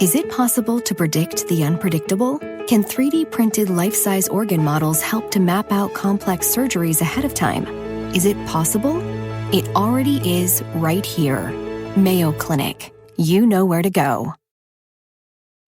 Is it possible to predict the unpredictable? Can 3D printed life-size organ models help to map out complex surgeries ahead of time? Is it possible? It already is right here. Mayo Clinic. You know where to go.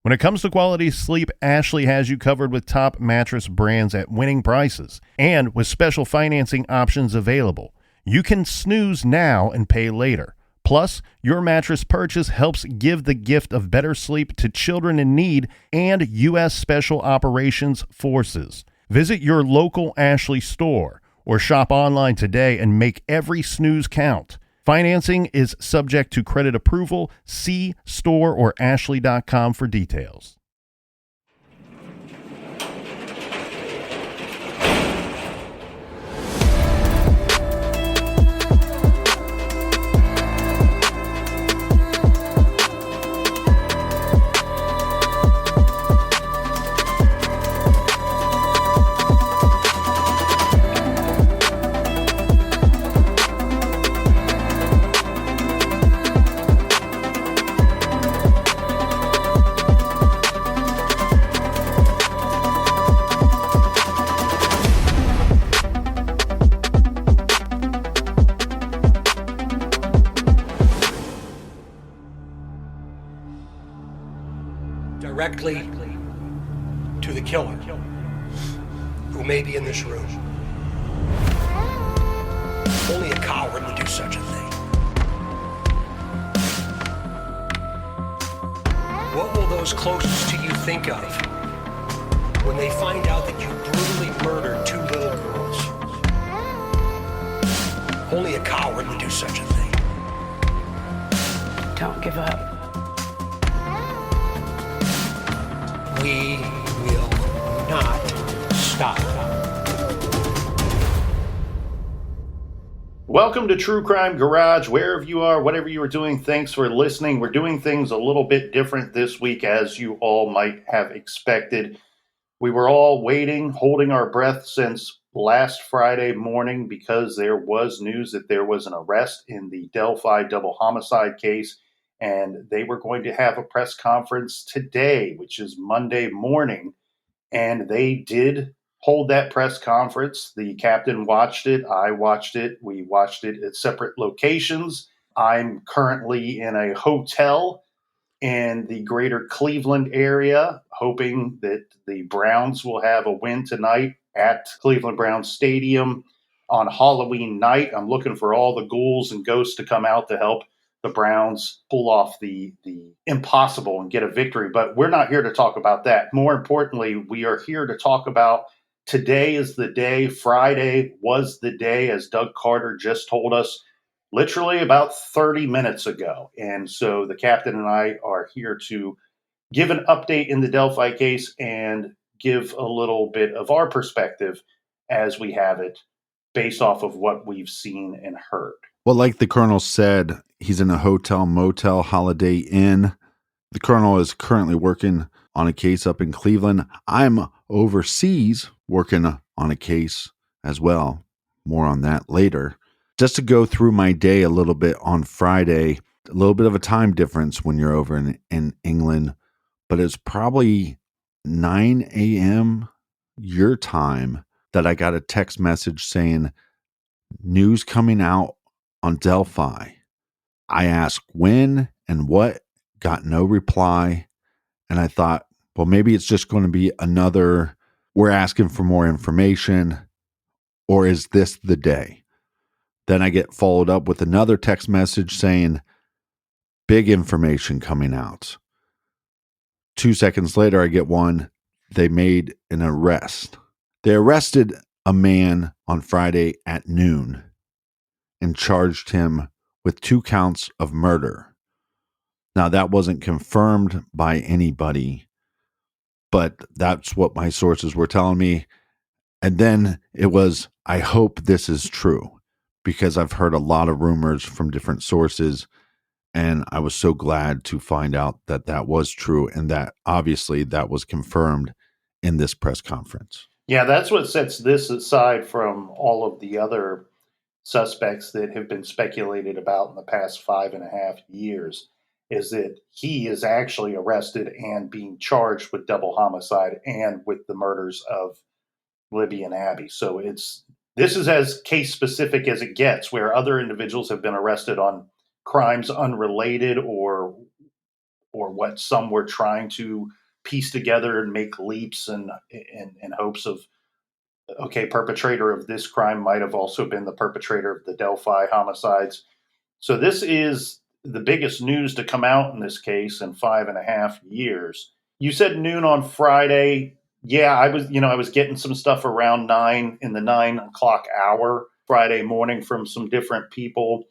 When it comes to quality sleep, Ashley has you covered with top mattress brands at winning prices and with special financing options available. You can snooze now and pay later. Plus, your mattress purchase helps give the gift of better sleep to children in need and U.S. Special Operations Forces. Visit your local Ashley store or shop online today and make every snooze count. Financing is subject to credit approval. See store or ashley.com for details. Directly to the killer who may be in this room. Only a coward would do such a thing. What will those closest to you think of when they find out that you brutally murdered two little girls? Only a coward would do such a thing. Don't give up. We will not stop. Welcome to True Crime Garage. Wherever you are, whatever you are doing, thanks for listening. We're doing things a little bit different this week, as you all might have expected. We were all waiting, holding our breath since last Friday morning because there was news that there was an arrest in the Delphi double homicide case. And they were going to have a press conference today, which is Monday morning. And they did hold that press conference. The captain watched it. I watched it. We watched it at separate locations. I'm currently in a hotel in the greater Cleveland area, hoping that the Browns will have a win tonight at Cleveland Browns Stadium on Halloween night. I'm looking for all the ghouls and ghosts to come out to help the Browns pull off the impossible and get a victory. But we're not here to talk about that. More importantly, we are here to talk about today is the day. Friday was the day, as Doug Carter just told us literally about 30 minutes ago. And so the captain and I are here to give an update in the Delphi case and give a little bit of our perspective as we have it based off of what we've seen and heard. Well, like the Colonel said, he's in a hotel, motel, Holiday Inn. The Colonel is currently working on a case up in Cleveland. I'm overseas working on a case as well. More on that later. Just to go through my day a little bit on Friday, a little bit of a time difference when you're over in England, but it's probably 9 a.m. your time that I got a text message saying, news coming out on Delphi. I asked when and what, got no reply. And I thought, well, maybe it's just going to be another, we're asking for more information, or is this the day? Then I get followed up with another text message saying, big information coming out. 2 seconds later, I get one, they made an arrest. They arrested a man on Friday at noon and charged him with 2 counts of murder. Now, that wasn't confirmed by anybody, but that's what my sources were telling me. And then it was, I hope this is true, because I've heard a lot of rumors from different sources, and I was so glad to find out that that was true, and that obviously that was confirmed in this press conference. Yeah, that's what sets this aside from all of the other suspects that have been speculated about in the past 5.5 years. is that he is actually arrested and being charged with double homicide and with the murders of Libby and Abby. So this is as case specific as it gets, where other individuals have been arrested on crimes unrelated or what some were trying to piece together and make leaps and in hopes of, okay, perpetrator of this crime might have also been the perpetrator of the Delphi homicides. So this is the biggest news to come out in this case in 5.5 years. You said noon on Friday. Yeah, I was getting some stuff around 9 in the 9 o'clock hour Friday morning from some different people.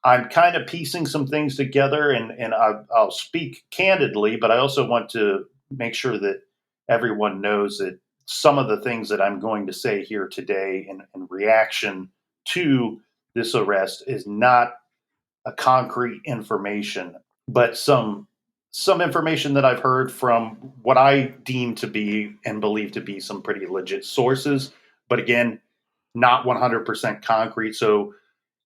I'm kind of piecing some things together, and I'll speak candidly, but I also want to make sure that everyone knows that some of the things that I'm going to say here today in reaction to this arrest is not a concrete information, but some information that I've heard from what I deem to be and believe to be some pretty legit sources. But again, not 100% concrete. So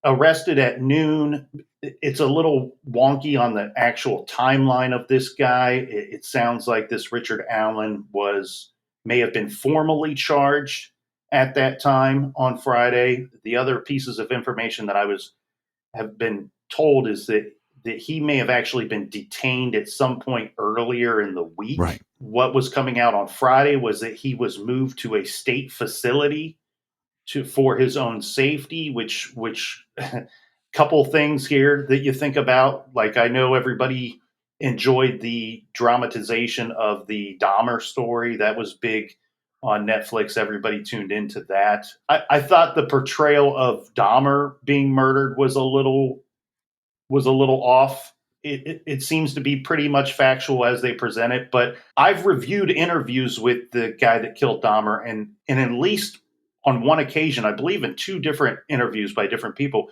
arrested at noon. It's a little wonky on the actual timeline of this guy. It sounds like this Richard Allen may have been formally charged at that time on Friday. The other pieces of information that have been told is that he may have actually been detained at some point earlier in the week. Right. What was coming out on Friday was that he was moved to a state facility for his own safety, which couple things here that you think about. Like, I know everybody enjoyed the dramatization of the Dahmer story. That was big on Netflix. Everybody tuned into that. I thought the portrayal of Dahmer being murdered was a little off. It seems to be pretty much factual as they present it, but I've reviewed interviews with the guy that killed Dahmer, and at least on one occasion, I believe in 2 different interviews by different people,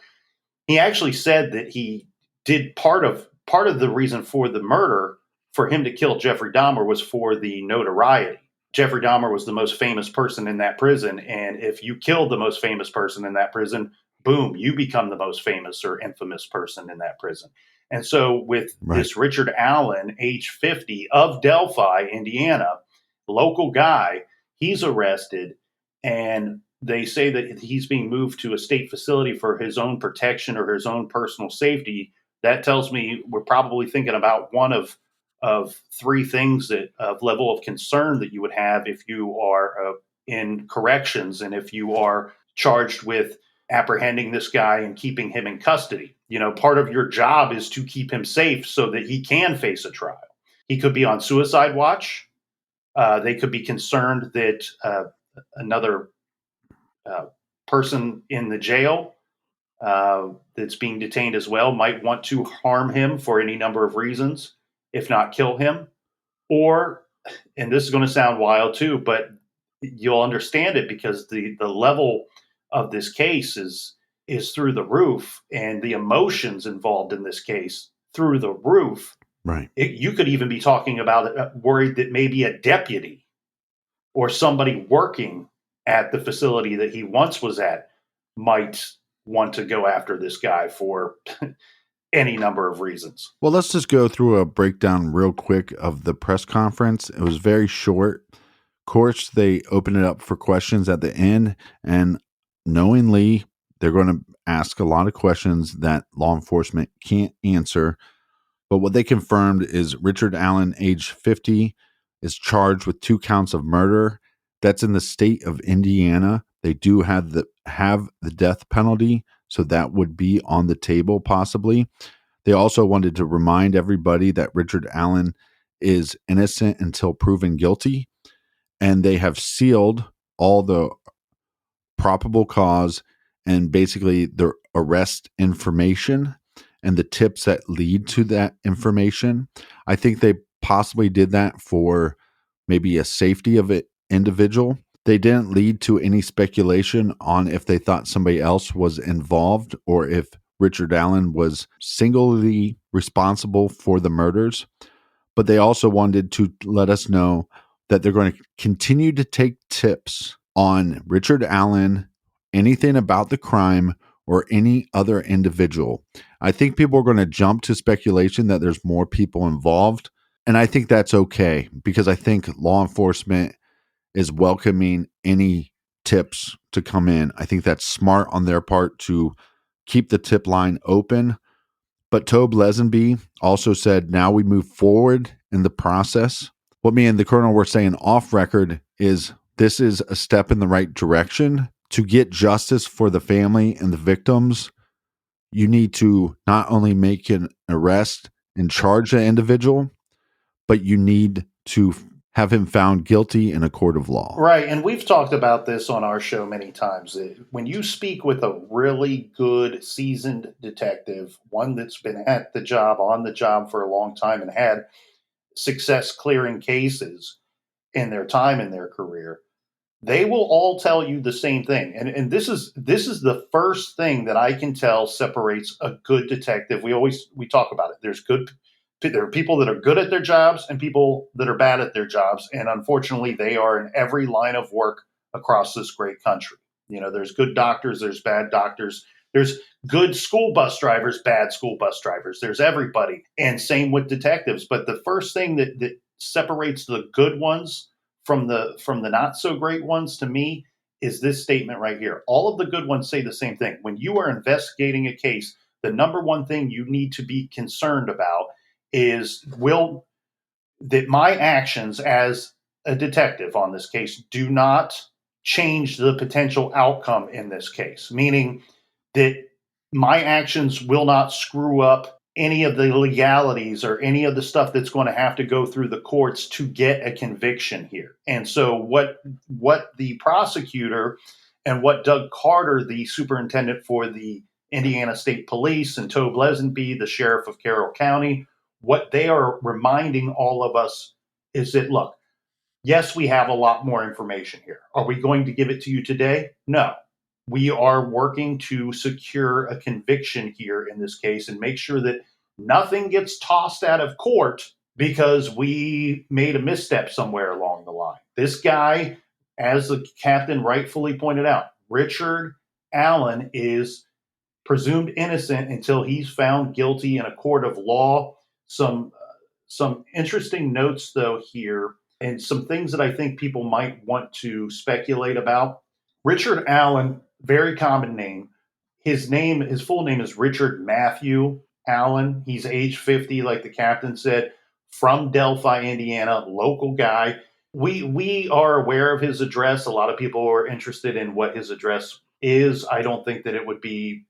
he actually said that he did part of the reason for the murder for him to kill Jeffrey Dahmer was for the notoriety. Jeffrey Dahmer was the most famous person in that prison, and if you killed the most famous person in that prison, boom, you become the most famous or infamous person in that prison. And so with this Richard Allen, age 50, of Delphi, Indiana, local guy, he's arrested, and they say that he's being moved to a state facility for his own protection or his own personal safety. That tells me we're probably thinking about one of 3 things that of level of concern that you would have if you are in corrections and if you are charged with apprehending this guy and keeping him in custody. Part of your job is to keep him safe so that he can face a trial. He could be on suicide watch. They could be concerned that another person in the jail that's being detained as well might want to harm him for any number of reasons, if not kill him. Or, and this is going to sound wild too, but you'll understand it because the level of this case is through the roof, and the emotions involved in this case through the roof. Right. You could even be talking about it, worried that maybe a deputy or somebody working at the facility that he once was at might want to go after this guy for any number of reasons. Well, let's just go through a breakdown real quick of the press conference. It was very short. Of course, they open it up for questions at the end, and knowingly, they're going to ask a lot of questions that law enforcement can't answer. But what they confirmed is Richard Allen, age 50, is charged with 2 counts of murder. That's in the state of Indiana. They do have the death penalty, so that would be on the table possibly. They also wanted to remind everybody that Richard Allen is innocent until proven guilty, and they have sealed all the probable cause and basically the arrest information and the tips that lead to that information. I think they possibly did that for maybe a safety of an individual. They didn't lead to any speculation on if they thought somebody else was involved or if Richard Allen was singly responsible for the murders. But they also wanted to let us know that they're going to continue to take tips on Richard Allen, anything about the crime, or any other individual. I think people are going to jump to speculation that there's more people involved. And I think that's okay because I think law enforcement is welcoming any tips to come in. I think that's smart on their part to keep the tip line open. But Tobe Lesenby also said, now we move forward in the process. What me and the colonel were saying off record is this is a step in the right direction to get justice for the family and the victims. You need to not only make an arrest and charge the individual, but you need to have him found guilty in a court of law. Right. And we've talked about this on our show many times. When you speak with a really good, seasoned detective, one that's been at the job, on the job for a long time and had success clearing cases in their time in their career, they will all tell you the same thing. And this is the first thing that I can tell separates a good detective. We talk about it. There are people that are good at their jobs and people that are bad at their jobs. And unfortunately, they are in every line of work across this great country. There's good doctors, there's bad doctors, there's good school bus drivers, bad school bus drivers. There's everybody. And same with detectives. But the first thing that separates the good ones from the not so great ones to me is this statement right here. All of the good ones say the same thing. When you are investigating a case, the number one thing you need to be concerned about is that my actions as a detective on this case do not change the potential outcome in this case, meaning that my actions will not screw up any of the legalities or any of the stuff that's going to have to go through the courts to get a conviction here. And so what the prosecutor and what Doug Carter, the superintendent for the Indiana State Police, and Tobe Lesenby, the sheriff of Carroll County, what they are reminding all of us is that, look, yes, we have a lot more information here. Are we going to give it to you today? No. We are working to secure a conviction here in this case and make sure that nothing gets tossed out of court because we made a misstep somewhere along the line. This guy, as the captain rightfully pointed out, Richard Allen is presumed innocent until he's found guilty in a court of law. Some interesting notes, though, here, and some things that I think people might want to speculate about. Richard Allen, very common name. His full name is Richard Matthew Allen. He's age 50, like the captain said, from Delphi, Indiana, local guy. We are aware of his address. A lot of people are interested in what his address is. I don't think that it would be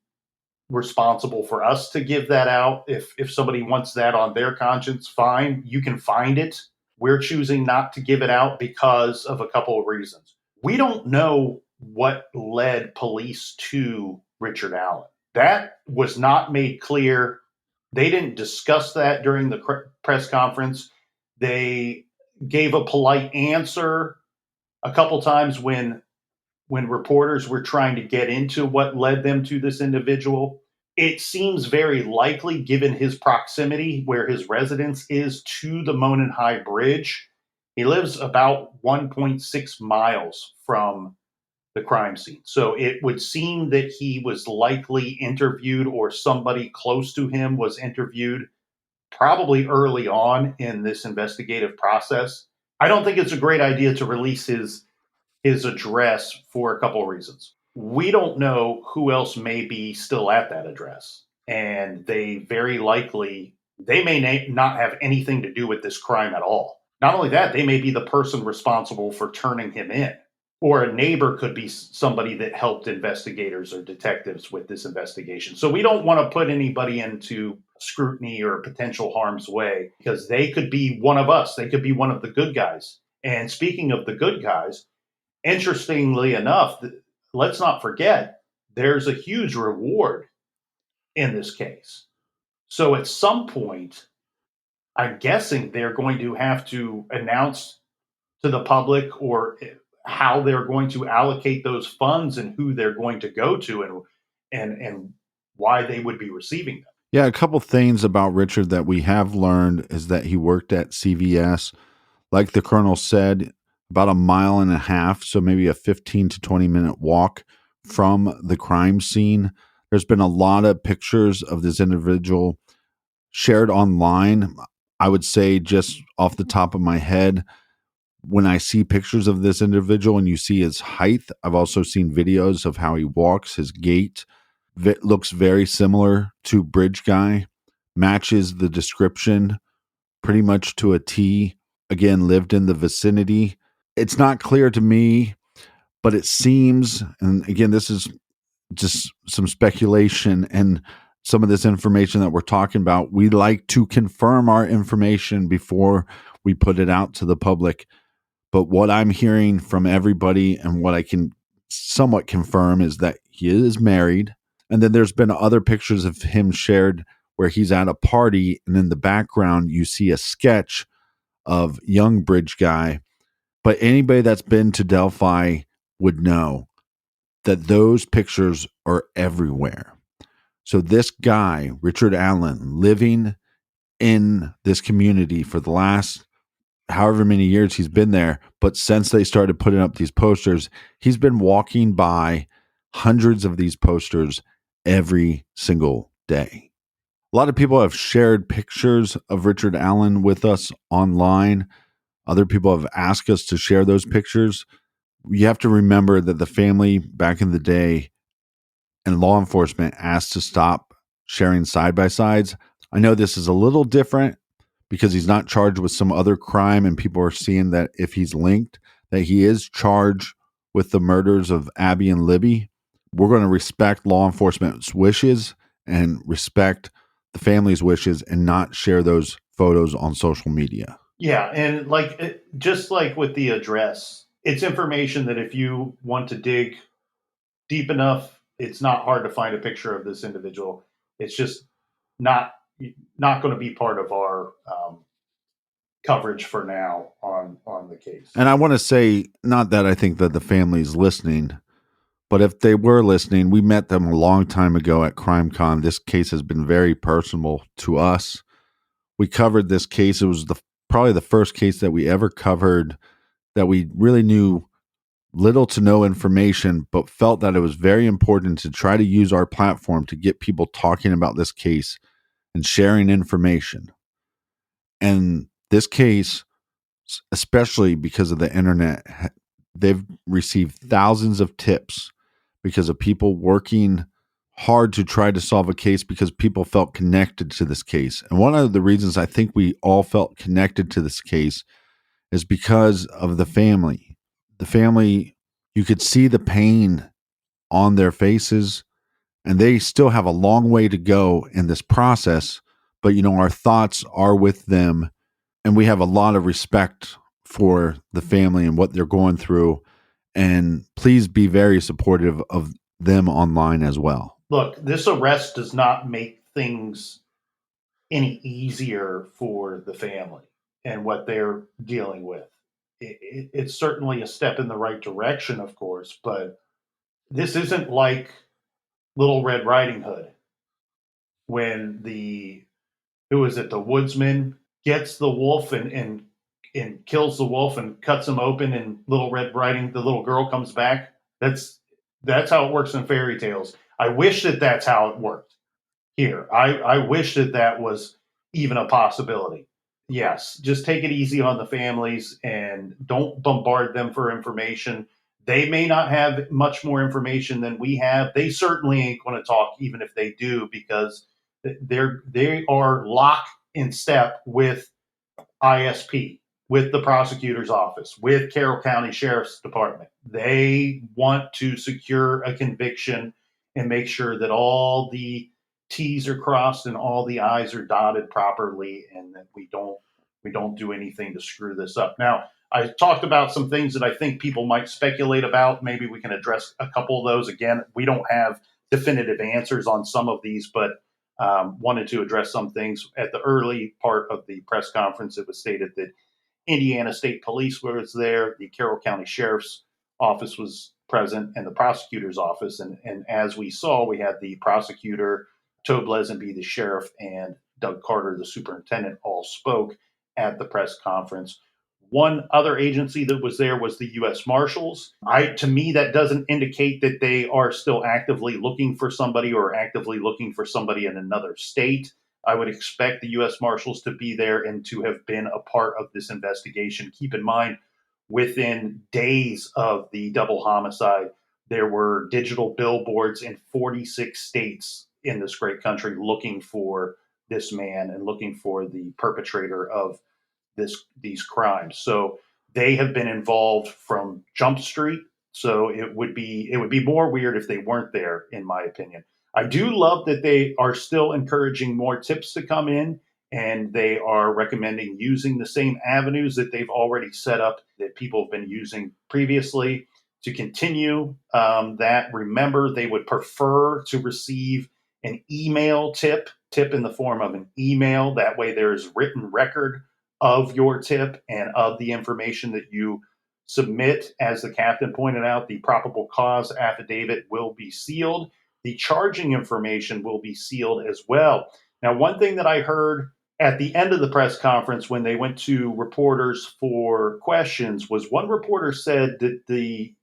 responsible for us to give that out. If somebody wants that on their conscience, fine, you can find it. We're choosing not to give it out because of a couple of reasons. We don't know what led police to Richard Allen. That was not made clear. They didn't discuss that during the press conference. They gave a polite answer a couple times when reporters were trying to get into what led them to this individual. It seems very likely, given his proximity where his residence is to the Monon High Bridge. He lives about 1.6 miles from the crime scene. So it would seem that he was likely interviewed, or somebody close to him was interviewed, probably early on in this investigative process. I don't think it's a great idea to release his address for a couple of reasons. We don't know who else may be still at that address. And they may not have anything to do with this crime at all. Not only that, they may be the person responsible for turning him in. Or a neighbor could be somebody that helped investigators or detectives with this investigation. So we don't want to put anybody into scrutiny or potential harm's way, because they could be one of us. They could be one of the good guys. And speaking of the good guys, interestingly enough, let's not forget, there's a huge reward in this case. So at some point, I'm guessing they're going to have to announce to the public or how they're going to allocate those funds and who they're going to go to and why they would be receiving them. Yeah, a couple things about Richard that we have learned is that he worked at CVS. Like the colonel said, about a mile and a half, so maybe a 15 to 20 minute walk from the crime scene. There's been a lot of pictures of this individual shared online. I would say, just off the top of my head, when I see pictures of this individual and you see his height, I've also seen videos of how he walks, his gait. Looks very similar to Bridge Guy, matches the description pretty much to a T. Again, lived in the vicinity. It's not clear to me, but it seems, and again, this is just some speculation and some of this information that we're talking about. We like to confirm our information before we put it out to the public. But what I'm hearing from everybody and what I can somewhat confirm is that he is married. And then there's been other pictures of him shared where he's at a party, and in the background, you see a sketch of young Bridge Guy. But anybody that's been to Delphi would know that those pictures are everywhere. So this guy, Richard Allen, living in this community for the last however many years he's been there, but since they started putting up these posters, he's been walking by hundreds of these posters every single day. A lot of people have shared pictures of Richard Allen with us online. Other people have asked us to share those pictures. You have to remember that the family back in the day and law enforcement asked to stop sharing side by sides. I know this is a little different because he's not charged with some other crime, and people are seeing that if he's linked, that he is charged with the murders of Abby and Libby. We're going to respect law enforcement's wishes and respect the family's wishes and not share those photos on social media. Yeah, and just like with the address, it's information that if you want to dig deep enough, it's not hard to find a picture of this individual. It's just not going to be part of our coverage for now on the case. And I want to say, not that I think that the family's listening, but if they were listening, we met them a long time ago at CrimeCon. This case has been very personal to us. We covered this case. It was probably the first case that we ever covered that we really knew little to no information, but felt that it was very important to try to use our platform to get people talking about this case and sharing information. And this case, especially because of the internet, they've received thousands of tips because of people working hard to try to solve a case because people felt connected to this case. And one of the reasons I think we all felt connected to this case is because of the family. The family, you could see the pain on their faces, and they still have a long way to go in this process. But, our thoughts are with them, and we have a lot of respect for the family and what they're going through. And please be very supportive of them online as well. Look, this arrest does not make things any easier for the family and what they're dealing with. It's certainly a step in the right direction, of course, but this isn't like Little Red Riding Hood when the woodsman gets the wolf and kills the wolf and cuts him open, and the little girl comes back. That's how it works in fairy tales. I wish that that's how it worked here. I wish that that was even a possibility. Yes, just take it easy on the families and don't bombard them for information. They may not have much more information than we have. They certainly ain't going to talk, even if they do, because they are locked in step with ISP, with the prosecutor's office, with Carroll County Sheriff's Department. They want to secure a conviction and make sure that all the T's are crossed and all the I's are dotted properly, and that we don't do anything to screw this up. Now, I talked about some things that I think people might speculate about. Maybe we can address a couple of those. Again, we don't have definitive answers on some of these, but wanted to address some things. At the early part of the press conference, it was stated that Indiana State Police was there, the Carroll County Sheriff's Office was present, and the prosecutor's office. And as we saw, we had the prosecutor, Tobe Lesenby, the sheriff, and Doug Carter, the superintendent, all spoke at the press conference. One other agency that was there was the U.S. Marshals. To me, that doesn't indicate that they are still actively looking for somebody or actively looking for somebody in another state. I would expect the U.S. Marshals to be there and to have been a part of this investigation. Keep in mind, within days of the double homicide, there were digital billboards in 46 states in this great country looking for this man and looking for the perpetrator of these crimes. So they have been involved from Jump Street. So it would be more weird if they weren't there, in my opinion. I do love that they are still encouraging more tips to come in, and they are recommending using the same avenues that they've already set up that people have been using previously to continue that. Remember, they would prefer to receive an email tip in the form of an email. That way there's written record of your tip and of the information that you submit. As the captain pointed out, the probable cause affidavit will be sealed. The charging information will be sealed as well. Now, one thing that I heard at the end of the press conference when they went to reporters for questions was one reporter said that the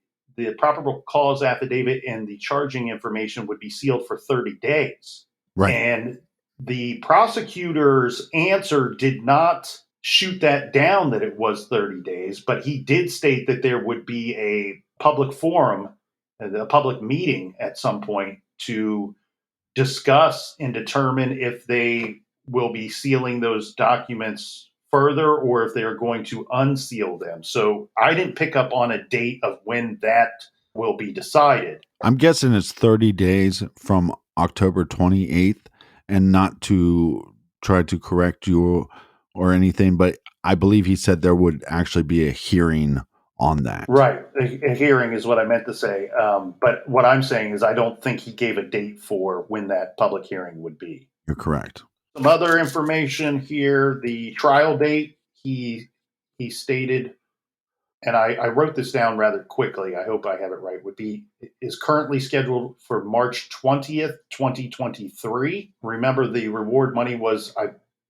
probable cause affidavit and the charging information would be sealed for 30 days. Right. And the prosecutor's answer did not shoot that down that it was 30 days, but he did state that there would be a public forum, a public meeting at some point to discuss and determine if they will be sealing those documents further or if they're going to unseal them. So I didn't pick up on a date of when that will be decided. I'm guessing it's 30 days from October 28th, and not to try to correct you or anything, but I believe he said there would actually be a hearing on that. Right. A hearing is what I meant to say. But what I'm saying is I don't think he gave a date for when that public hearing would be. You're correct. Some other information here, the trial date, he stated, and I wrote this down rather quickly, I hope I have it right, is currently scheduled for March 20th, 2023. Remember, the reward money was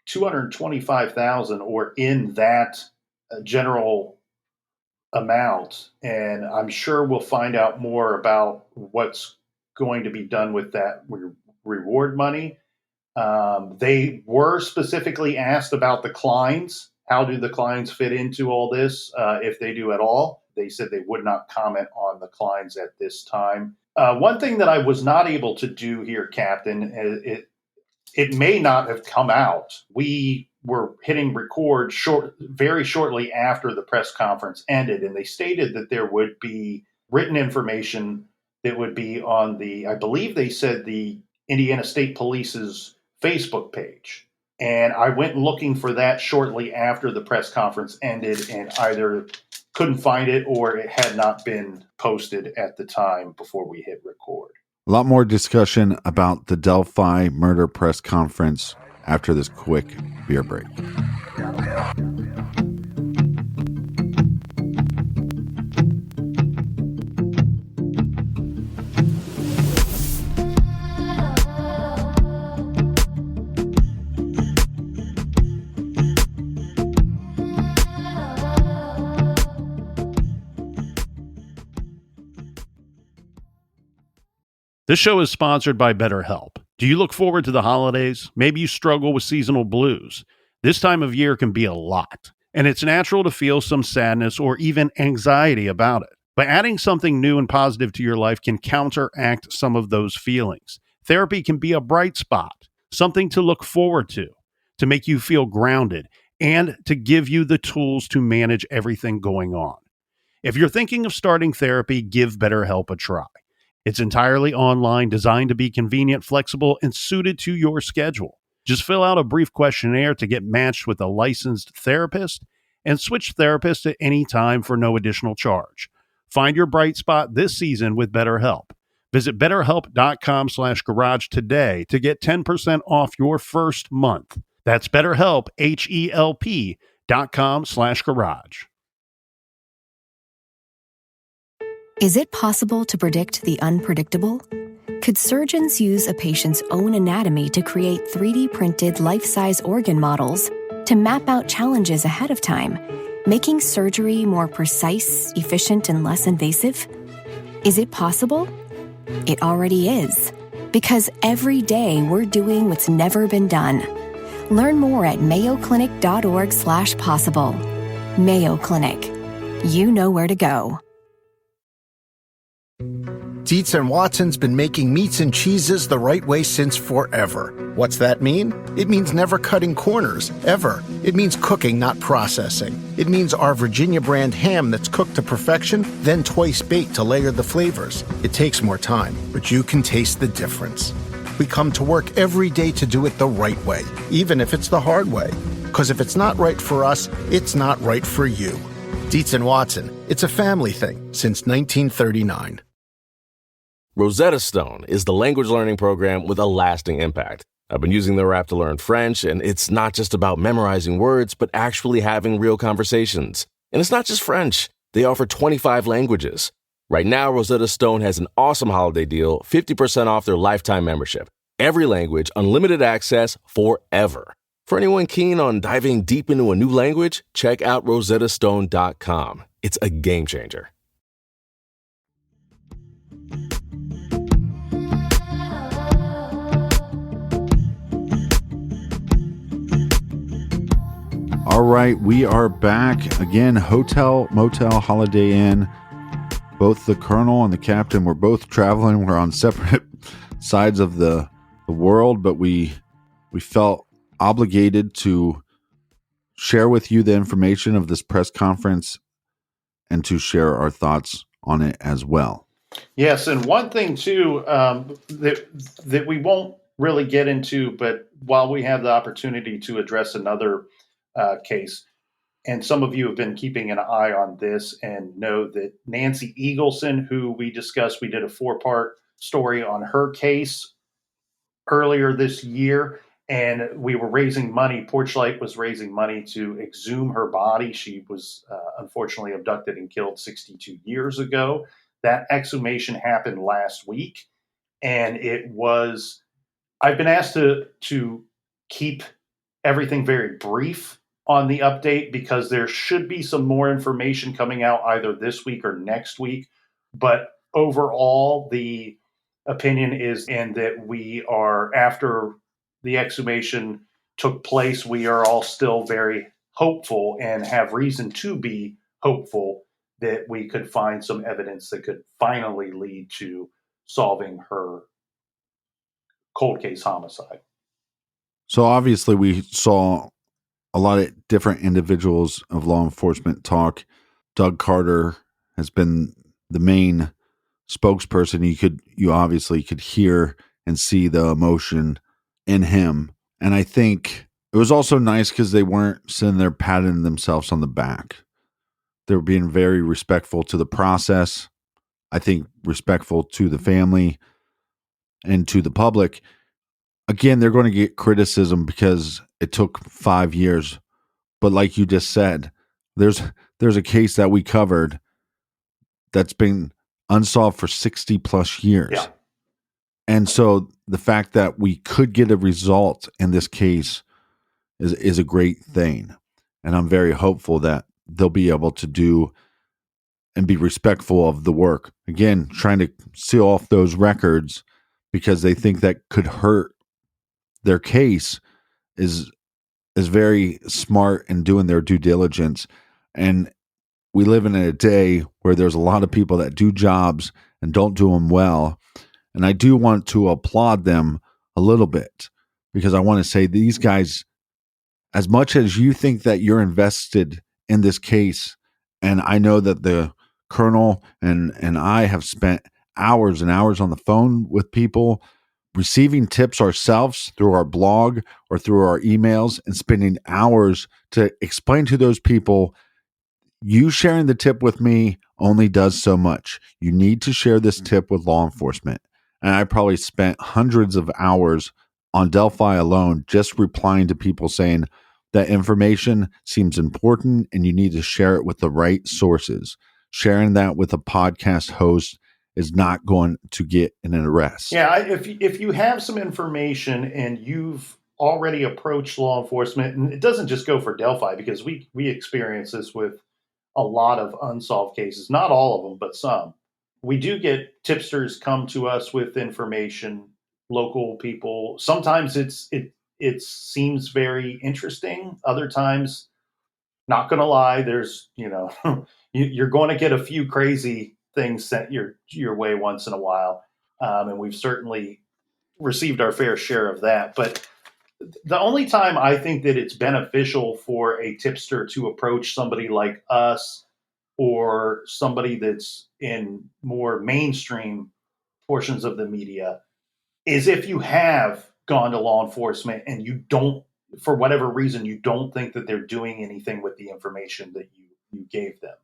$225,000 or in that general amount. And I'm sure we'll find out more about what's going to be done with that reward money. They were specifically asked about the Kleins. How do the Kleins fit into all this, if they do at all? They said they would not comment on the Kleins at this time. One thing that I was not able to do here, Captain, it may not have come out. We were hitting record very shortly after the press conference ended, and they stated that there would be written information that would be on I believe they said the Indiana State Police's Facebook page. And I went looking for that shortly after the press conference ended and either couldn't find it or it had not been posted at the time before we hit record. A lot more discussion about the Delphi murder press conference after this quick beer break. This show is sponsored by BetterHelp. Do you look forward to the holidays? Maybe you struggle with seasonal blues. This time of year can be a lot, and it's natural to feel some sadness or even anxiety about it. But adding something new and positive to your life can counteract some of those feelings. Therapy can be a bright spot, something to look forward to make you feel grounded, and to give you the tools to manage everything going on. If you're thinking of starting therapy, give BetterHelp a try. It's entirely online, designed to be convenient, flexible, and suited to your schedule. Just fill out a brief questionnaire to get matched with a licensed therapist and switch therapists at any time for no additional charge. Find your bright spot this season with BetterHelp. Visit BetterHelp.com/garage today to get 10% off your first month. That's BetterHelp, HELP.com/garage. Is it possible to predict the unpredictable? Could surgeons use a patient's own anatomy to create 3D printed life-size organ models to map out challenges ahead of time? Making surgery more precise, efficient, and less invasive? Is it possible? It already is. Because every day we're doing what's never been done. Learn more at mayoclinic.org/possible. Mayo Clinic. You know where to go. Dietz & Watson's been making meats and cheeses the right way since forever. What's that mean? It means never cutting corners, ever. It means cooking, not processing. It means our Virginia brand ham that's cooked to perfection, then twice baked to layer the flavors. It takes more time, but you can taste the difference. We come to work every day to do it the right way, even if it's the hard way. Because if it's not right for us, it's not right for you. Dietz & Watson, it's a family thing since 1939. Rosetta Stone is the language learning program with a lasting impact. I've been using their app to learn French, and it's not just about memorizing words, but actually having real conversations. And it's not just French. They offer 25 languages. Right now, Rosetta Stone has an awesome holiday deal, 50% off their lifetime membership. Every language, unlimited access forever. For anyone keen on diving deep into a new language, check out rosettastone.com. It's a game changer. All right, we are back again. Hotel, motel, Holiday Inn. Both the colonel and the captain were both traveling. We're on separate sides of the world, but we felt obligated to share with you the information of this press conference and to share our thoughts on it as well. Yes, and one thing too that we won't really get into, but while we have the opportunity to address another case, and some of you have been keeping an eye on this and know that Nancy Eagleson, who we discussed, we did a 4-part story on her case earlier this year, and we were raising money. Porchlight was raising money to exhume her body. She was unfortunately abducted and killed 62 years ago. That exhumation happened last week, and I've been asked to keep everything very brief on the update because there should be some more information coming out either this week or next week. But overall, the opinion is that we are, after the exhumation took place, we are all still very hopeful and have reason to be hopeful that we could find some evidence that could finally lead to solving her cold case homicide. So obviously we saw a lot of different individuals of law enforcement talk. Doug Carter has been the main spokesperson. You obviously could hear and see the emotion in him. And I think it was also nice because they weren't sitting there patting themselves on the back. They were being very respectful to the process. I think respectful to the family and to the public. Again, they're going to get criticism because it took 5 years. But like you just said, there's a case that we covered that's been unsolved for 60 plus years. Yeah. And so the fact that we could get a result in this case is a great thing. And I'm very hopeful that they'll be able to do and be respectful of the work. Again, trying to seal off those records because they think that could hurt their case is very smart in doing their due diligence. And we live in a day where there's a lot of people that do jobs and don't do them well. And I do want to applaud them a little bit because I want to say these guys, as much as you think that you're invested in this case, and I know that the colonel and I have spent hours and hours on the phone with people, receiving tips ourselves through our blog or through our emails and spending hours to explain to those people, you sharing the tip with me only does so much. You need to share this tip with law enforcement. And I probably spent hundreds of hours on Delphi alone just replying to people saying that information seems important and you need to share it with the right sources. Sharing that with a podcast host is not going to get an arrest. Yeah, if you have some information and you've already approached law enforcement, and it doesn't just go for Delphi, because we experience this with a lot of unsolved cases, not all of them, but some. We do get tipsters come to us with information, local people. Sometimes it seems very interesting. Other times, not going to lie, there's, you're going to get a few crazy things sent your way once in a while. And we've certainly received our fair share of that. But the only time I think that it's beneficial for a tipster to approach somebody like us or somebody that's in more mainstream portions of the media is if you have gone to law enforcement and you don't, for whatever reason, you don't think that they're doing anything with the information that you gave them.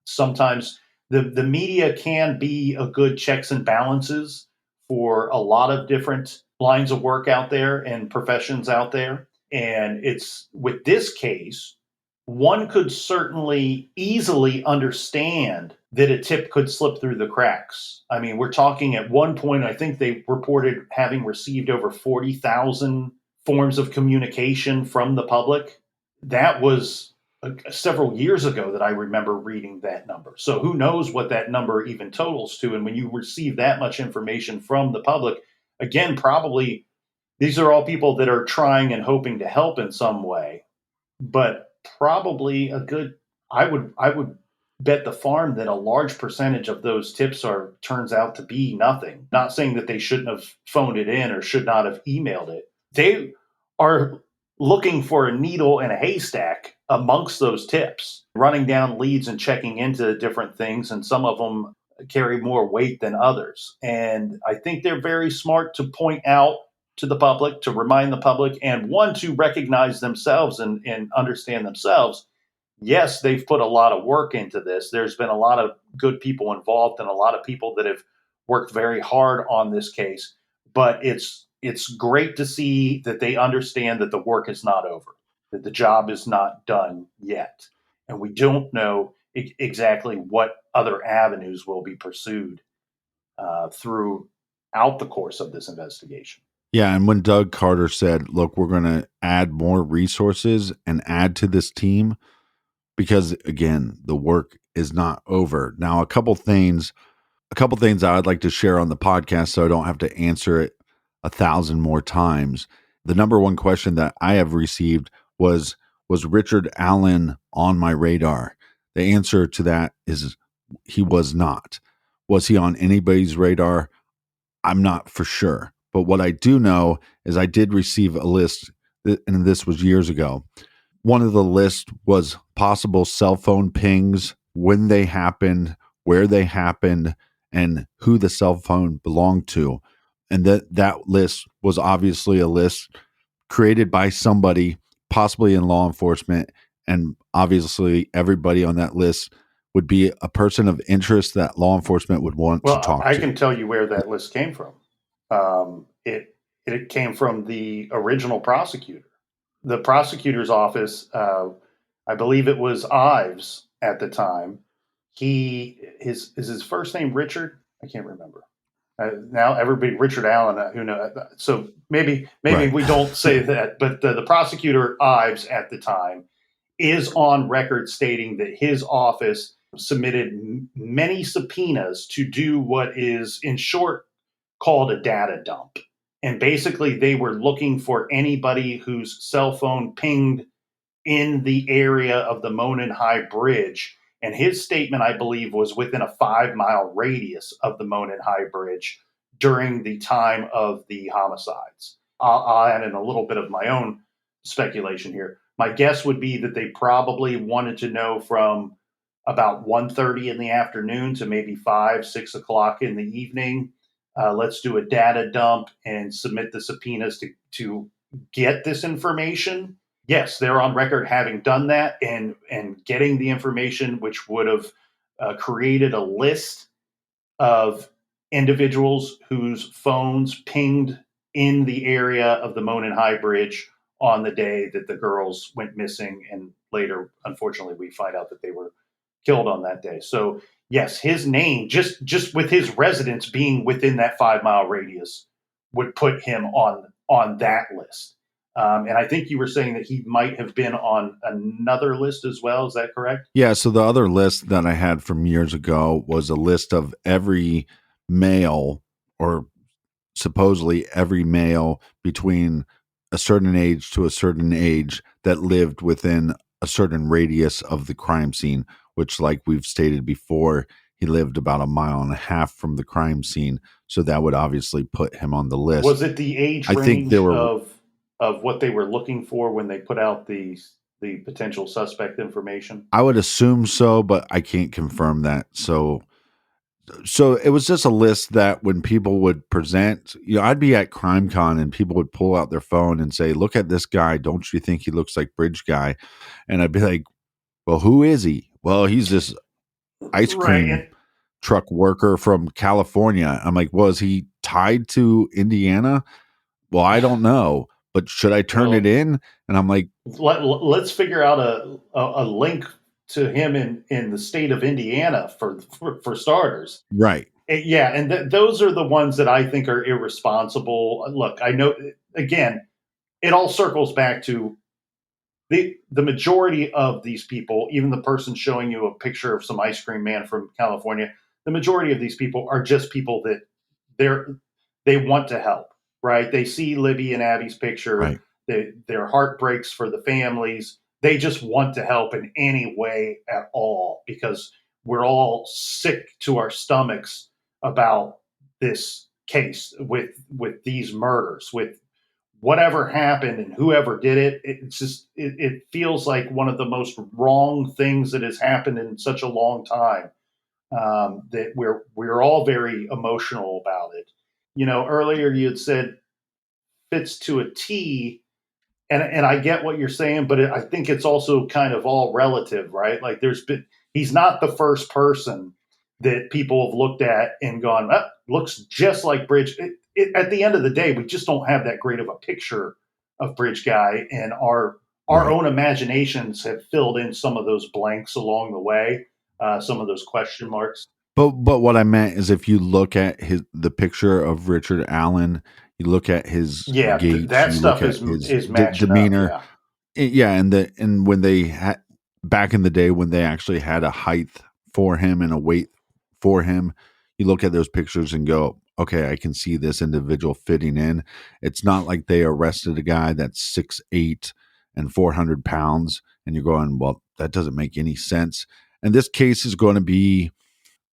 Sometimes the media can be a good checks and balances for a lot of different lines of work out there and professions out there. And it's with this case, one could certainly easily understand that a tip could slip through the cracks. I mean, we're talking at one point, I think they reported having received over 40,000 forms of communication from the public. That was several years ago that I remember reading that number. So who knows what that number even totals to. And when you receive that much information from the public, again, probably these are all people that are trying and hoping to help in some way, but probably I would bet the farm that a large percentage of those tips turns out to be nothing. Not saying that they shouldn't have phoned it in or should not have emailed it. They are looking for a needle in a haystack amongst those tips, running down leads and checking into different things, and some of them carry more weight than others. And I think they're very smart to point out to the public, to remind the public, and one, to recognize themselves and understand themselves. Yes, they've put a lot of work into this. There's been a lot of good people involved and a lot of people that have worked very hard on this case. But it's great to see that they understand that the work is not over, that the job is not done yet. And we don't know exactly what other avenues will be pursued throughout the course of this investigation. Yeah, and when Doug Carter said, look, we're going to add more resources and add to this team, because again, the work is not over. Now, a couple things I'd like to share on the podcast so I don't have to answer it 1,000 more times. The number one question that I have received was Richard Allen on my radar? The answer to that is he was not. Was he on anybody's radar? I'm not for sure. But what I do know is I did receive a list, and this was years ago. One of the lists was possible cell phone pings, when they happened, where they happened, and who the cell phone belonged to. And that list was obviously a list created by somebody, possibly in law enforcement. And obviously everybody on that list would be a person of interest that law enforcement would want to talk to. I can tell you where that list came from. It came from the original prosecutor. The prosecutor's office, I believe it was Ives at the time. Is his first name Richard? I can't remember. Now everybody, Richard Allen, who knows? So maybe Right. we don't say that. But the prosecutor Ives at the time is on record stating that his office submitted many subpoenas to do what is, in short, called a data dump. And basically, they were looking for anybody whose cell phone pinged in the area of the Monon High Bridge. And his statement, I believe, was within a 5-mile radius of the Monon High Bridge during the time of the homicides. I'll add in a little bit of my own speculation here. My guess would be that they probably wanted to know from about 1:30 in the afternoon to maybe 5-6 o'clock in the evening. Let's do a data dump and submit the subpoenas to get this information. Yes, they're on record having done that and getting the information, which would have created a list of individuals whose phones pinged in the area of the Monon High Bridge on the day that the girls went missing. And later, unfortunately, we find out that they were killed on that day. So yes, his name, just with his residence being within that 5-mile radius, would put him on that list. And I think you were saying that he might have been on another list as well. Is that correct? Yeah. So the other list that I had from years ago was a list of every male, or supposedly every male between a certain age to a certain age that lived within a certain radius of the crime scene, which, like we've stated before, he lived about 1.5 miles from the crime scene. So that would obviously put him on the list. Was it the age I think there range were, of what they were looking for when they put out the potential suspect information? I would assume so, but I can't confirm that. So it was just a list that when people would present, I'd be at CrimeCon and people would pull out their phone and say, "Look at this guy. Don't you think he looks like Bridge Guy?" And I'd be like, "Well, who is he?" "Well, he's this ice Right. cream truck worker from California." I'm like, "Was he tied to Indiana?" "Well, I don't know, but should I turn it Well, in?" And I'm like, let's figure out a link to him in the state of Indiana for starters. "Right, Yeah, and those are the ones that I think are irresponsible. Look, I know, again, it all circles back to the majority of these people, even the person showing you a picture of some ice cream man from California, the majority of these people are just people that they're they want to help, right? They see Libby and Abby's picture, right, their heart breaks for the families. They just want to help in any way at all because we're all sick to our stomachs about this case with these murders, with whatever happened and whoever did it. It feels like one of the most wrong things that has happened in such a long time, that we're all very emotional about it. Earlier you had said fits to a T, and I get what you're saying, but I think it's also kind of all relative, right? Like he's not the first person that people have looked at and gone, looks just like Bridge. At the end of the day, we just don't have that great of a picture of Bridge Guy, and our right." own imaginations have filled in some of those blanks along the way, some of those question marks. But what I meant is, if you look at the picture of Richard Allen, you look at his Yeah, gait, that you look stuff at his is matching up. demeanor. Yeah. Yeah, and when they had, back in the day when they actually had a height for him and a weight for him, you look at those pictures and go, "Okay, I can see this individual fitting in." It's not like they arrested a guy that's 6'8" and 400 pounds, and you're going, "Well, that doesn't make any sense." And this case is going to be,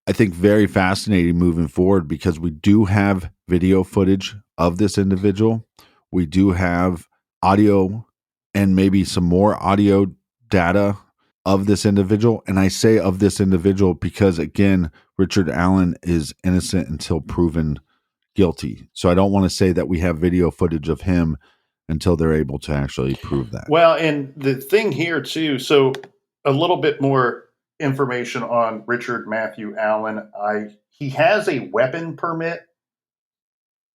I think, very fascinating moving forward, because we do have video footage of this individual. We do have audio and maybe some more audio data of this individual. And I say of this individual because, again, Richard Allen is innocent until proven guilty. So I don't want to say that we have video footage of him until they're able to actually prove that. Well, and the thing here too, so a little bit more information on Richard Matthew Allen. He has a weapon permit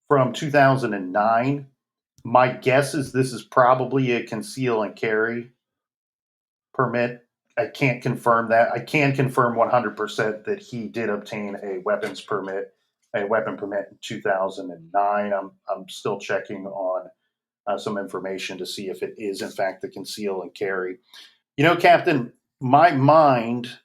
from 2009. My guess is this is probably a conceal and carry permit. I can't confirm that. I can confirm 100% that he did obtain a weapon permit in 2009. I'm still checking on some information to see if it is in fact the conceal and carry. Captain, my mind,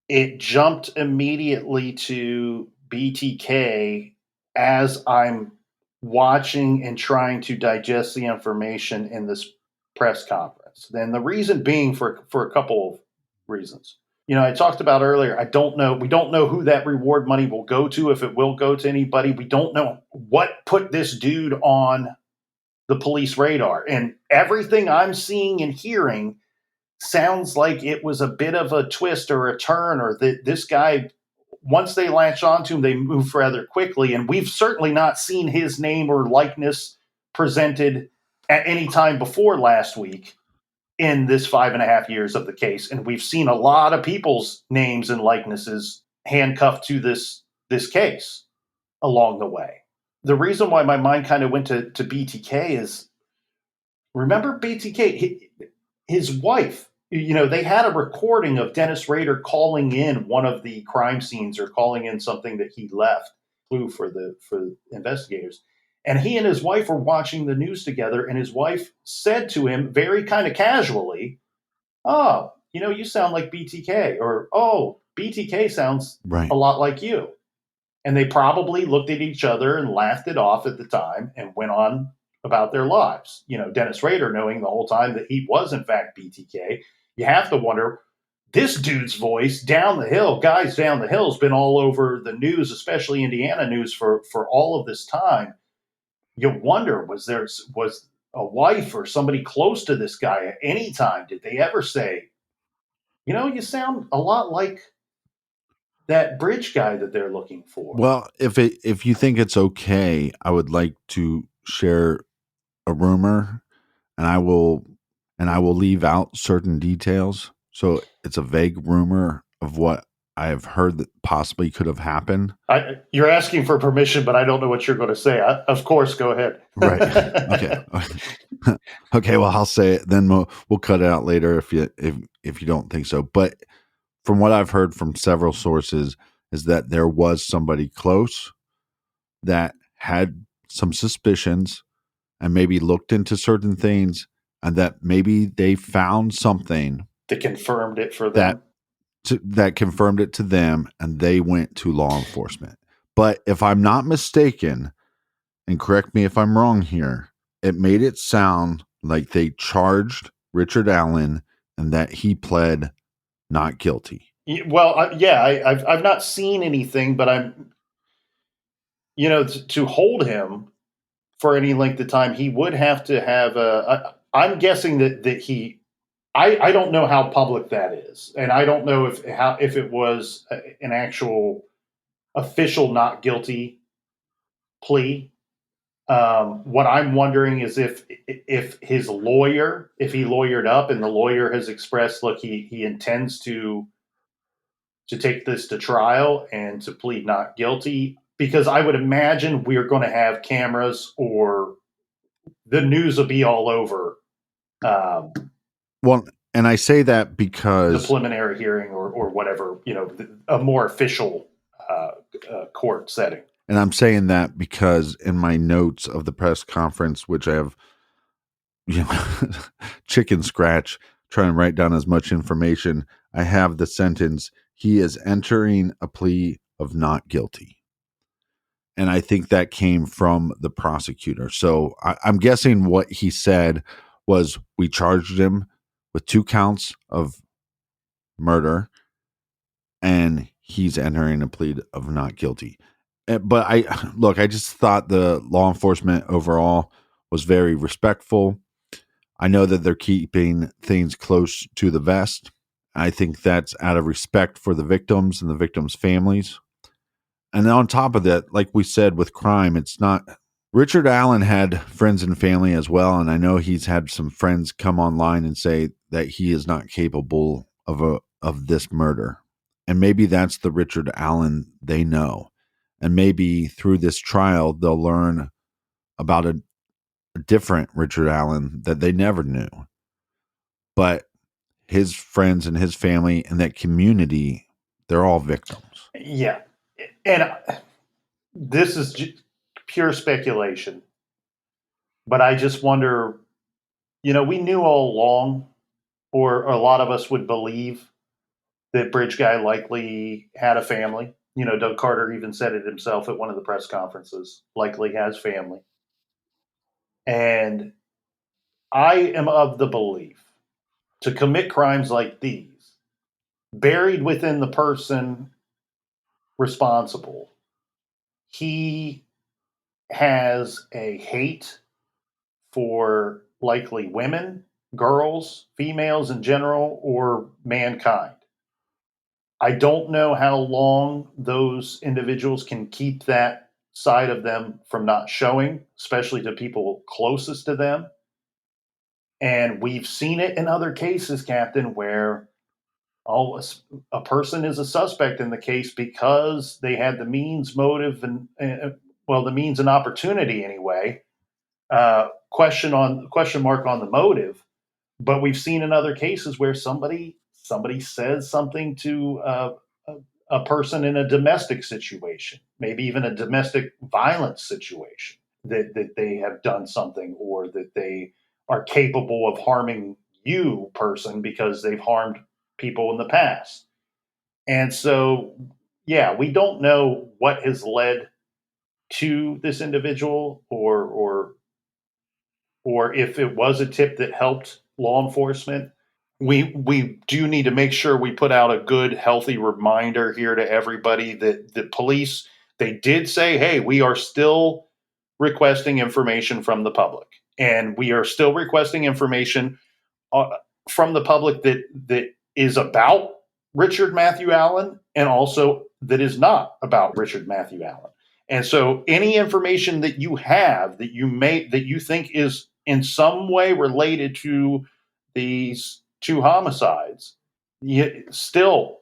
it jumped immediately to BTK as I'm watching and trying to digest the information in this press conference. And the reason being for a couple of reasons. I talked about earlier, I don't know. We don't know who that reward money will go to, if it will go to anybody. We don't know what put this dude on the police radar. And everything I'm seeing and hearing sounds like it was a bit of a twist or a turn, or that this guy, once they latch onto him, they move rather quickly. And we've certainly not seen his name or likeness presented at any time before last week in this 5.5 years of the case. And we've seen a lot of people's names and likenesses handcuffed to this case along the way. The reason why my mind kind of went to BTK is, remember BTK, his wife, they had a recording of Dennis Rader calling in one of the crime scenes, or calling in something that he left, clue for the investigators. And he and his wife were watching the news together, and his wife said to him very kind of casually, "Oh, you sound like BTK," or "Oh, BTK sounds Right. a lot like you." And they probably looked at each other and laughed it off at the time and went on about their lives. Dennis Rader knowing the whole time that he was in fact BTK. You have to wonder, this dude's voice down the hill, guys down the hill, has been all over the news, especially Indiana news for all of this time. You wonder, was a wife or somebody close to this guy at any time? Did they ever say, you sound a lot like that bridge guy that they're looking for? Well, if you think it's okay, I would like to share a rumor, and I will leave out certain details. So it's a vague rumor of what I have heard that possibly could have happened. You're asking for permission, but I don't know what you're going to say. Of course, go ahead. Right. Okay. Okay. Well, I'll say it. Then we'll cut it out later if you don't think so. But from what I've heard from several sources, is that there was somebody close that had some suspicions and maybe looked into certain things, and that maybe they found something that confirmed it for them. That confirmed it to them, and they went to law enforcement. But if I'm not mistaken, and correct me if I'm wrong here, it made it sound like they charged Richard Allen and that he pled not guilty. Well, I've not seen anything, but I'm, to hold him for any length of time, he would have to have I'm guessing that he. I don't know how public that is, and I don't know if it was an actual official not guilty plea. What I'm wondering is if his lawyer, if he lawyered up, and the lawyer has expressed, look, he intends to take this to trial and to plead not guilty, because I would imagine we're going to have cameras, or the news will be all over. Well, and I say that The because preliminary hearing, or whatever, a more official court setting. and I'm saying that because in my notes of the press conference, which I have, chicken scratch, trying to write down as much information, I have the sentence, he is entering a plea of not guilty. And I think that came from the prosecutor. So I'm guessing what he said was, we charged him with 2 counts of murder, and he's entering a plea of not guilty. But I just thought the law enforcement overall was very respectful. I know that they're keeping things close to the vest. I think that's out of respect for the victims and the victims' families. And on top of that, like we said with crime, it's not. Richard Allen had friends and family as well, and I know he's had some friends come online and say that he is not capable of this murder. And maybe that's the Richard Allen they know. And maybe through this trial, they'll learn about a different Richard Allen that they never knew. But his friends and his family and that community, they're all victims. Yeah. And this is pure speculation, but I just wonder, we knew all along, or a lot of us would believe, that Bridge Guy likely had a family. Doug Carter even said it himself at one of the press conferences, likely has family. And I am of the belief, to commit crimes like these, buried within the person responsible, he has a hate for likely women, girls, females in general, or mankind. I don't know how long those individuals can keep that side of them from not showing, especially to people closest to them. And we've seen it in other cases, Captain, where a person is a suspect in the case because they had the means, motive, and the means and opportunity anyway. Question mark on the motive, but we've seen in other cases where somebody says something to a person in a domestic situation, maybe even a domestic violence situation, that they have done something, or that they are capable of harming you, person, because they've harmed people in the past. And so, yeah, we don't know what has led to this individual, or if it was a tip that helped law enforcement. We do need to make sure we put out a good, healthy reminder here to everybody that the police, they did say, hey, we are still requesting information from the public, and we are still requesting information uh, from the public that is about Richard Matthew Allen, and also that is not about Richard Matthew Allen. And so, any information that you have that you think is in some way related to these two homicides, you still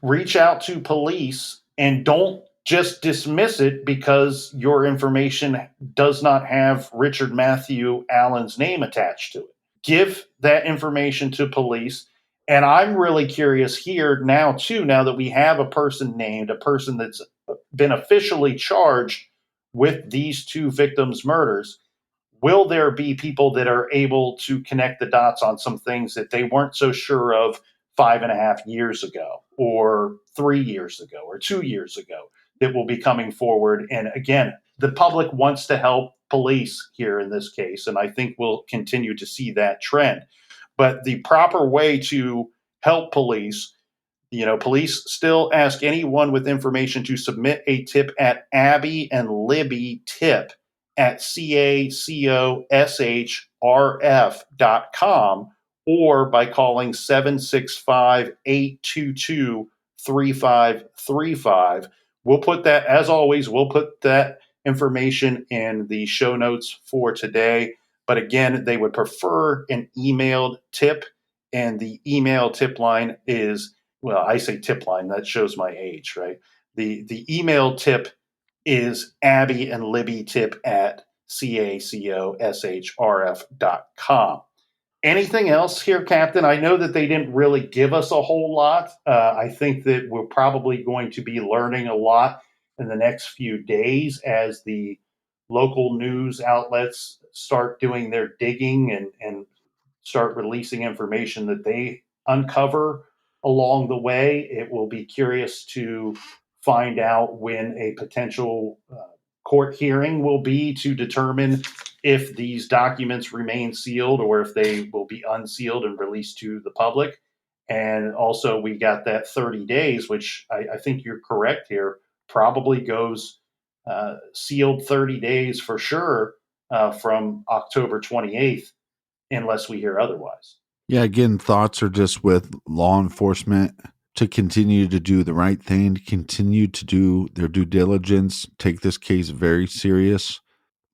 reach out to police, and don't just dismiss it because your information does not have Richard Matthew Allen's name attached to it. Give that information to police. And I'm really curious here now, too, now that we have a person named, a person that's been officially charged with these two victims' murders. Will there be people that are able to connect the dots on some things that they weren't so sure of 5.5 years ago, or 3 years ago, or 2 years ago, that will be coming forward? And again, the public wants to help police here in this case, and I think we'll continue to see that trend. But the proper way to help police, police still ask anyone with information to submit a tip at Abby and Libby tip at cacoshrf.com, or by calling 765-822-3535. We'll put that, as always, we'll put that information in the show notes for today. But again, they would prefer an emailed tip, and the email tip line is, well, I say tip line, that shows my age, right? The email tip is Abby and Libby tip at cacoshrf.com. Anything else here, Captain? I know that they didn't really give us a whole lot. I think that we're probably going to be learning a lot in the next few days as the local news outlets start doing their digging, and start releasing information that they uncover along the way. It will be curious to find out when a potential court hearing will be, to determine if these documents remain sealed or if they will be unsealed and released to the public. And also, we got that 30 days, which I think you're correct here, probably goes sealed 30 days for sure, from October 28th, unless we hear otherwise. Yeah, again, thoughts are just with law enforcement to continue to do the right thing, to continue to do their due diligence, take this case very serious.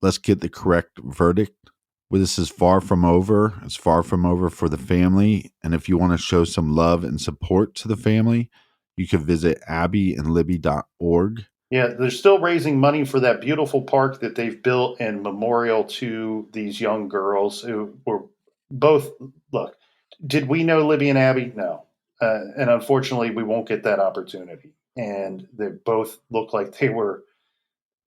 Let's get the correct verdict. Well, this is far from over. It's far from over for the family. And if you want to show some love and support to the family, you can visit abbyandlibby.org. Yeah, they're still raising money for that beautiful park that they've built in memorial to these young girls who were both, look, did we know Libby and Abby? No. And unfortunately, we won't get that opportunity. And they both look like they were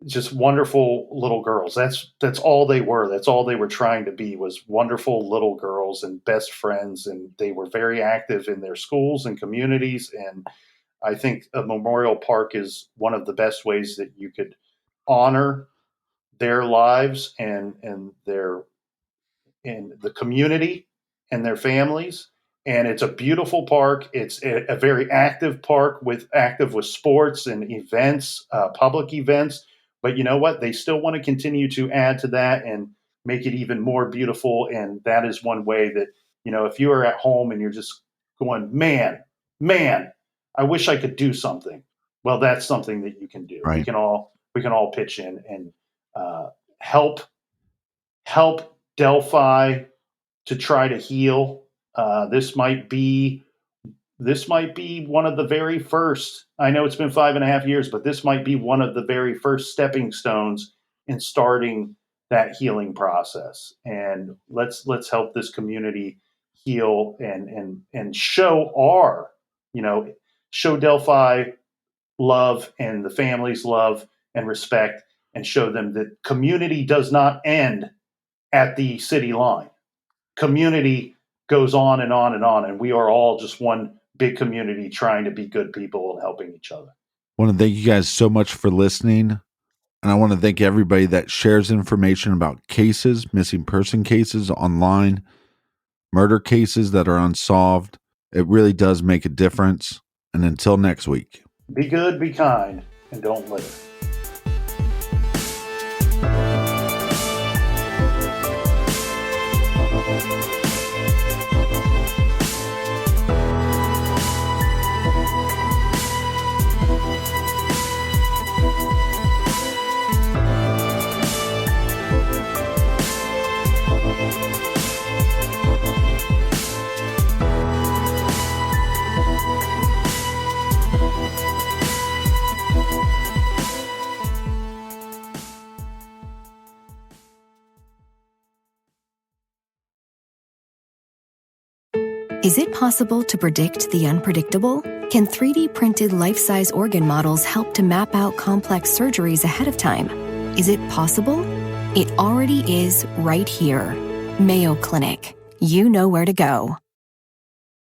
just wonderful little girls. That's all they were. That's all they were trying to be, was wonderful little girls and best friends. And they were very active in their schools and communities. And I think a memorial park is one of the best ways that you could honor their lives, and their, in the community, and their families. And it's a beautiful park. It's a very active park, active with sports and events, public events. But you know what? They still want to continue to add to that and make it even more beautiful. And that is one way that, if you are at home and you're just going, man, I wish I could do something. Well, that's something that you can do. Right. We can all pitch in and help Delphi to try to heal. This might be one of the very first. I know it's been 5.5 years, but this might be one of the very first stepping stones in starting that healing process. And let's help this community heal, and show Delphi love, and the family's love and respect, and show them that community does not end at the city line. Community goes on and on and on, and we are all just one big community trying to be good people and helping each other. I want to thank you guys so much for listening. And I want to thank everybody that shares information about cases, missing person cases online, murder cases that are unsolved. It really does make a difference. And until next week, be good, be kind, and don't litter. Is it possible to predict the unpredictable? Can 3D printed life-size organ models help to map out complex surgeries ahead of time? Is it possible? It already is right here. Mayo Clinic. You know where to go.